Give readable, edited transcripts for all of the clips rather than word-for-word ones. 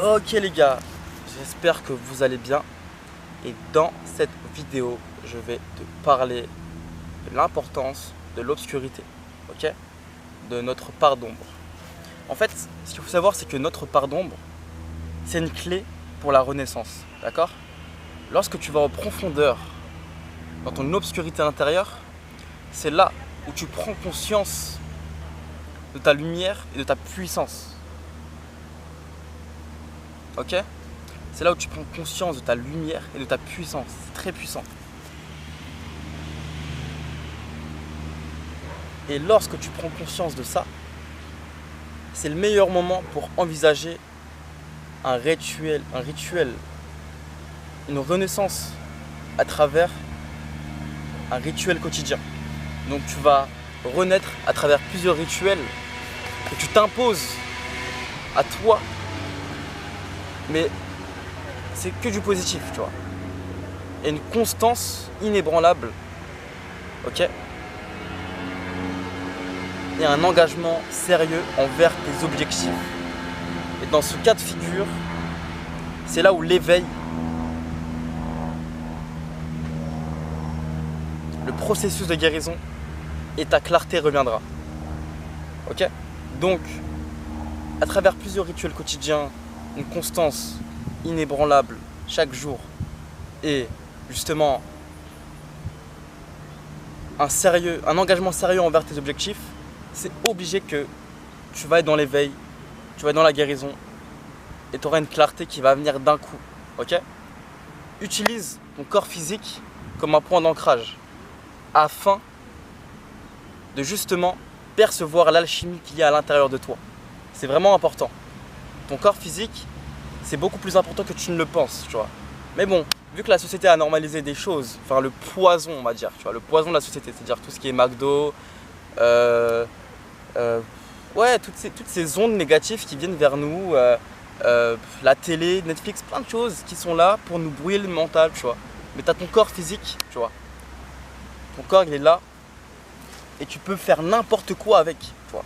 Ok les gars, j'espère que vous allez bien et dans cette vidéo je vais te parler de l'importance de l'obscurité, ok, de notre part d'ombre. En fait, ce qu'il faut savoir c'est que notre part d'ombre c'est une clé pour la renaissance, d'accord. Lorsque tu vas en profondeur dans ton obscurité intérieure, c'est là où tu prends conscience de ta lumière et de ta puissance. Ok? C'est là où tu prends conscience de ta lumière et de ta puissance. C'est très puissant. Et lorsque tu prends conscience de ça, c'est le meilleur moment pour envisager un rituel, une renaissance à travers un rituel quotidien. Donc tu vas renaître à travers plusieurs rituels que tu t'imposes à toi, mais c'est que du positif, tu vois. Et une constance inébranlable, ok, et un engagement sérieux envers tes objectifs. Et dans ce cas de figure, c'est là où l'éveil, le processus de guérison et ta clarté reviendra. Ok? Donc, à travers plusieurs rituels quotidiens, une constance inébranlable chaque jour et justement un engagement sérieux envers tes objectifs, c'est obligé que tu vas être dans l'éveil, tu vas être dans la guérison et tu auras une clarté qui va venir d'un coup. Ok? Utilise ton corps physique comme un point d'ancrage afin de justement percevoir l'alchimie qu'il y a à l'intérieur de toi. C'est vraiment important. Ton corps physique, c'est beaucoup plus important que tu ne le penses, tu vois. Mais bon, vu que la société a normalisé des choses, enfin le poison, on va dire, tu vois, le poison de la société, c'est-à-dire tout ce qui est McDo, ouais, toutes ces ondes négatives qui viennent vers nous, la télé, Netflix, plein de choses qui sont là pour nous brouiller le mental, tu vois. Mais tu as ton corps physique, tu vois. Ton corps, il est là et tu peux faire n'importe quoi avec, tu vois.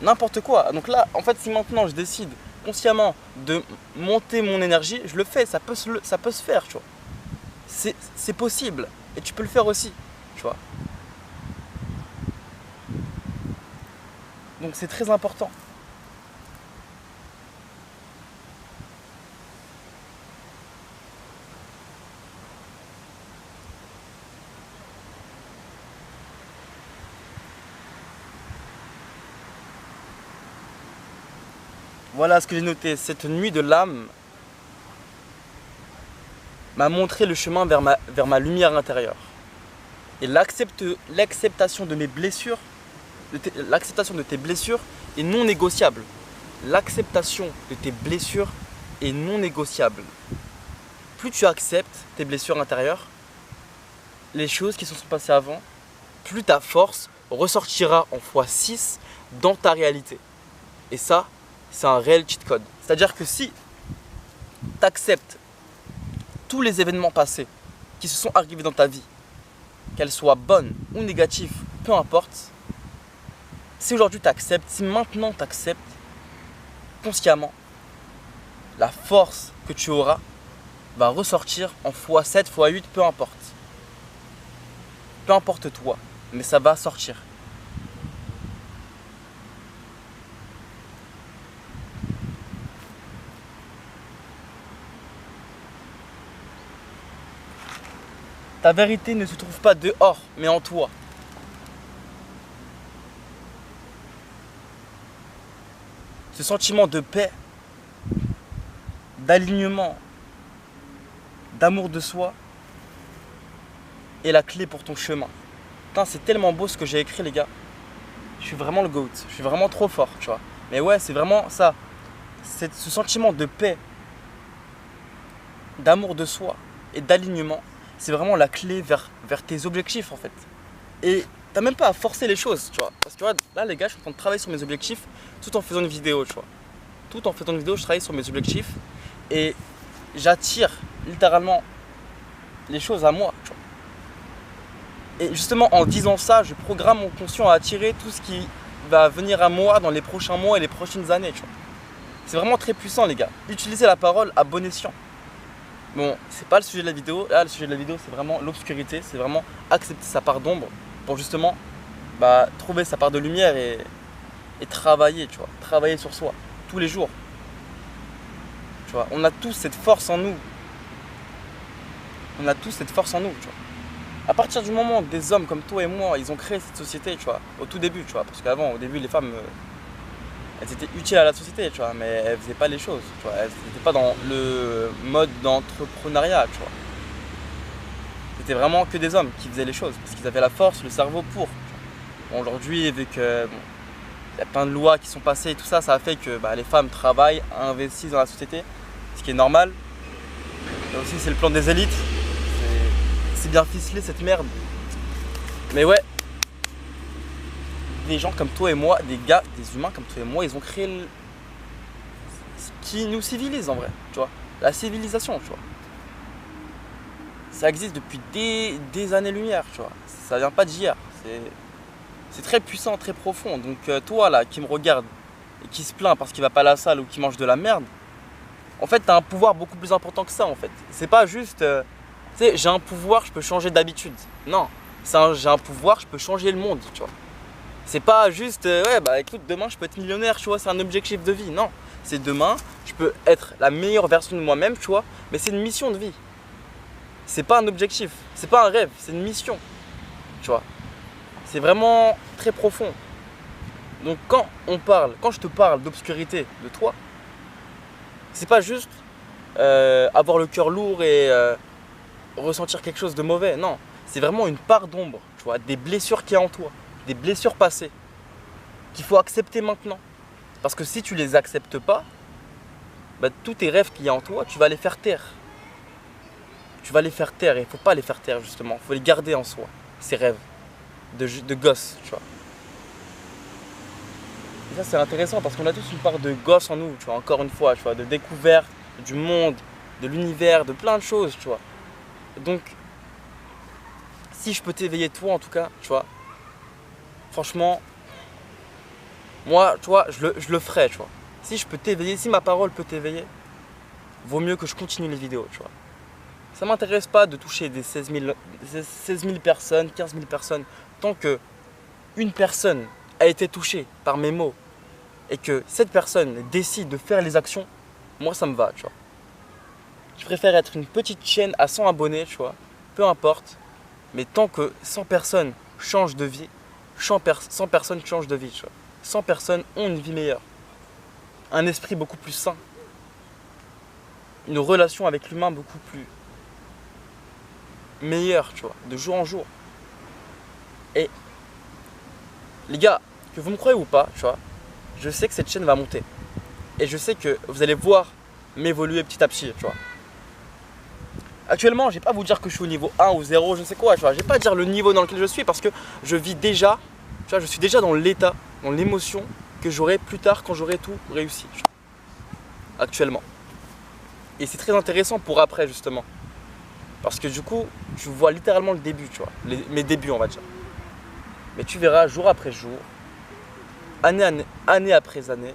N'importe quoi. Donc là, en fait, si maintenant je décide consciemment de monter mon énergie, je le fais, ça peut se faire, tu vois. C'est possible et tu peux le faire aussi, tu vois. Donc c'est très important. Voilà ce que j'ai noté. Cette nuit de l'âme m'a montré le chemin vers ma lumière intérieure. Et l'acceptation de mes blessures, l'acceptation de tes blessures est non négociable. L'acceptation de tes blessures est non négociable. Plus tu acceptes tes blessures intérieures, les choses qui se sont passées avant, plus ta force ressortira en x6 dans ta réalité. Et ça, c'est un réel cheat code. C'est-à-dire que si tu acceptes tous les événements passés qui se sont arrivés dans ta vie, qu'elles soient bonnes ou négatives, peu importe, si aujourd'hui tu acceptes, si maintenant tu acceptes consciemment, la force que tu auras va ressortir en x7, x8, peu importe. Peu importe toi, mais ça va sortir. Ta vérité ne se trouve pas dehors, mais en toi. Ce sentiment de paix, d'alignement, d'amour de soi est la clé pour ton chemin. Putain, c'est tellement beau ce que j'ai écrit, les gars. Je suis vraiment le GOAT. Je suis vraiment trop fort, tu vois. Mais ouais, c'est vraiment ça. Ce sentiment de paix, d'amour de soi et d'alignement, c'est vraiment la clé vers tes objectifs en fait. Et t'as même pas à forcer les choses, tu vois. Parce que là les gars, je suis en train de travailler sur mes objectifs tout en faisant une vidéo, tu vois. Tout en faisant une vidéo, je travaille sur mes objectifs et j'attire littéralement les choses à moi, tu vois. Et justement en disant ça, je programme mon conscient à attirer tout ce qui va venir à moi dans les prochains mois et les prochaines années, tu vois. C'est vraiment très puissant les gars. Utilisez la parole à bon escient. Bon, c'est pas le sujet de la vidéo. Là, le sujet de la vidéo, c'est vraiment l'obscurité. C'est vraiment accepter sa part d'ombre pour justement trouver sa part de lumière et travailler, tu vois. Travailler sur soi tous les jours. Tu vois, on a tous cette force en nous. On a tous cette force en nous, tu vois. À partir du moment où des hommes comme toi et moi, ils ont créé cette société, tu vois, au tout début, tu vois, parce qu'avant, au début, les femmes, elles étaient utiles à la société, tu vois, mais elles faisaient pas les choses, tu vois, elles n'étaient pas dans le mode d'entrepreneuriat, tu vois. C'était vraiment que des hommes qui faisaient les choses, parce qu'ils avaient la force, le cerveau pour. Bon, aujourd'hui, vu que il y a plein de lois qui sont passées et tout ça, ça a fait que les femmes travaillent, investissent dans la société, ce qui est normal. Et aussi, c'est le plan des élites. C'est bien ficelé cette merde. Mais ouais, des gens comme toi et moi, des gars, des humains comme toi et moi, ils ont créé ce qui nous civilise en vrai, tu vois. La civilisation, tu vois. Ça existe depuis des années-lumière, tu vois. Ça vient pas d'hier. C'est très puissant, très profond. Donc toi là, qui me regarde et qui se plaint parce qu'il va pas à la salle ou qui mange de la merde, en fait, t'as un pouvoir beaucoup plus important que ça en fait. C'est pas juste, tu sais, j'ai un pouvoir, je peux changer d'habitude. Non, j'ai un pouvoir, je peux changer le monde, tu vois. C'est pas juste, écoute, demain je peux être millionnaire, tu vois, c'est un objectif de vie. Non, c'est demain, je peux être la meilleure version de moi-même, tu vois, mais c'est une mission de vie. C'est pas un objectif, c'est pas un rêve, c'est une mission, tu vois. C'est vraiment très profond. Donc quand je te parle d'obscurité de toi, c'est pas juste avoir le cœur lourd et ressentir quelque chose de mauvais. Non, c'est vraiment une part d'ombre, tu vois, des blessures qu'il y a en toi, des blessures passées qu'il faut accepter maintenant. Parce que si tu les acceptes pas, tous tes rêves qu'il y a en toi, tu vas les faire taire. Tu vas les faire taire et il faut pas les faire taire justement. Il faut les garder en soi, ces rêves de gosse, tu vois. Et ça c'est intéressant parce qu'on a tous une part de gosse en nous, tu vois, encore une fois, tu vois, de découverte du monde, de l'univers, de plein de choses, tu vois. Donc, si je peux t'éveiller toi en tout cas, tu vois, franchement, moi, tu vois, je le ferai, tu vois. Si je peux t'éveiller, si ma parole peut t'éveiller, vaut mieux que je continue les vidéos, tu vois. Ça m'intéresse pas de toucher des 16 000 personnes, 15 000 personnes, tant que une personne a été touchée par mes mots et que cette personne décide de faire les actions, moi ça me va, tu vois. Je préfère être une petite chaîne à 100 abonnés, tu vois, peu importe, mais tant que 100 personnes changent de vie, 100 personnes changent de vie, tu vois. 100 personnes ont une vie meilleure, un esprit beaucoup plus sain, une relation avec l'humain beaucoup plus meilleure, tu vois, de jour en jour. Et les gars, que vous me croyez ou pas, tu vois, je sais que cette chaîne va monter. Et je sais que vous allez voir m'évoluer petit à petit, tu vois. Actuellement, je vais pas vous dire que je suis au niveau 1 ou 0, je ne sais quoi, tu vois. Je vais pas dire le niveau dans lequel je suis parce que je vis déjà, tu vois, je suis déjà dans l'état, dans l'émotion que j'aurai plus tard quand j'aurai tout réussi, tu vois, actuellement. Et c'est très intéressant pour après, justement. Parce que du coup, tu vois littéralement le début, tu vois, mes débuts, on va dire. Mais tu verras jour après jour, année après année,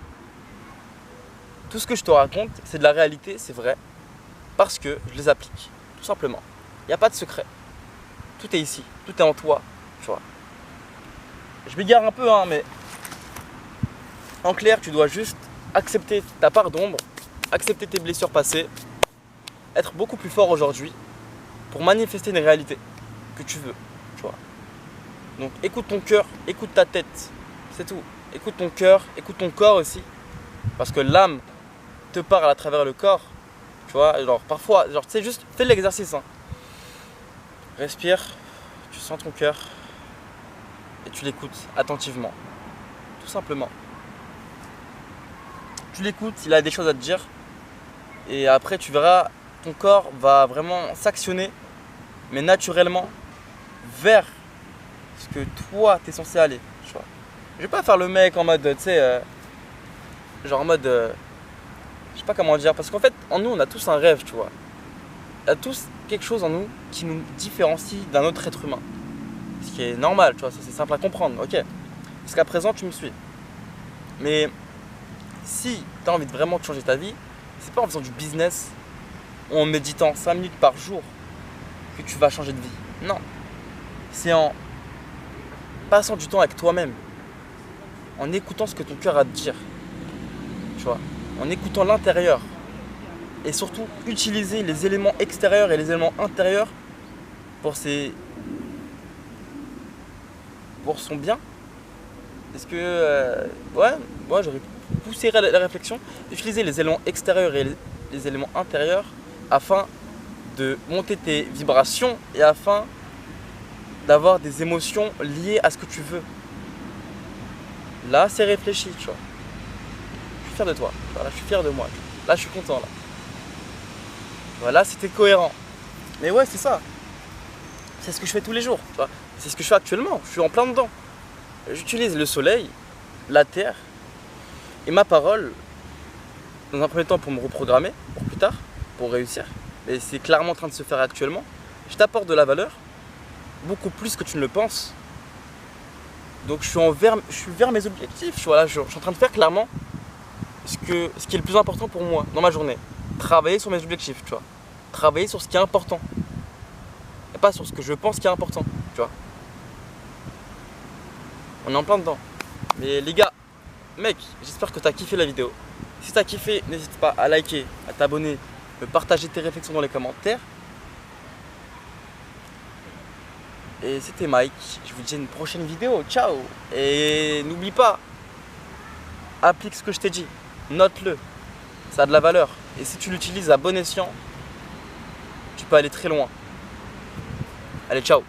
tout ce que je te raconte, c'est de la réalité, c'est vrai, parce que je les applique, tout simplement. Il n'y a pas de secret. Tout est ici, tout est en toi, tu vois. Je m'égare un peu, hein, mais en clair, tu dois juste accepter ta part d'ombre, accepter tes blessures passées, être beaucoup plus fort aujourd'hui pour manifester une réalité que tu veux, tu vois. Donc écoute ton cœur, écoute ta tête, c'est tout. Écoute ton cœur, écoute ton corps aussi, parce que l'âme te parle à travers le corps, tu vois. Genre parfois, genre tu sais, juste fais l'exercice, hein. Respire, tu sens ton cœur et tu l'écoutes attentivement, tout simplement. Tu l'écoutes, il a des choses à te dire et après tu verras, ton corps va vraiment s'actionner, mais naturellement vers ce que toi t'es censé aller, tu vois. Je vais pas faire le mec en mode, tu sais, genre en mode, je sais pas comment dire, parce qu'en fait, en nous, on a tous un rêve, tu vois. On a tous quelque chose en nous qui nous différencie d'un autre être humain. Ce qui est normal, tu vois, ça c'est simple à comprendre, ok. Parce qu'à présent, tu me suis. Mais Si tu as envie de vraiment changer ta vie, c'est pas en faisant du business ou en méditant 5 minutes par jour que tu vas changer de vie. Non. C'est en passant du temps avec toi-même, en écoutant ce que ton cœur a à te dire, tu vois, en écoutant l'intérieur et surtout utiliser les éléments extérieurs et les éléments intérieurs pour son bien. Est-ce que moi j'aurais poussé la réflexion, utiliser les éléments extérieurs et les éléments intérieurs afin de monter tes vibrations et afin d'avoir des émotions liées à ce que tu veux. Là, c'est réfléchi, tu vois. Je suis fier de toi. Là, je suis fier de moi. Là, je suis content. Là, voilà, c'était cohérent. Mais ouais, c'est ça. C'est ce que je fais tous les jours. Tu vois. C'est ce que je fais actuellement. Je suis en plein dedans. J'utilise le soleil, la terre et ma parole dans un premier temps pour me reprogrammer pour plus tard, pour réussir. Et c'est clairement en train de se faire actuellement. Je t'apporte de la valeur, beaucoup plus que tu ne le penses. Donc je suis vers mes objectifs. Je suis en train de faire clairement ce qui est le plus important pour moi dans ma journée. Travailler sur mes objectifs, tu vois. Travailler sur ce qui est important. Et pas sur ce que je pense qui est important, tu vois. On est en plein dedans. Mais les gars, mec, j'espère que tu as kiffé la vidéo. Si tu as kiffé, n'hésite pas à liker, à t'abonner, de partager tes réflexions dans les commentaires. Et c'était Mike, je vous dis à une prochaine vidéo, ciao. Et n'oublie pas, applique ce que je t'ai dit, note-le, ça a de la valeur. Et si tu l'utilises à bon escient, tu peux aller très loin. Allez, ciao.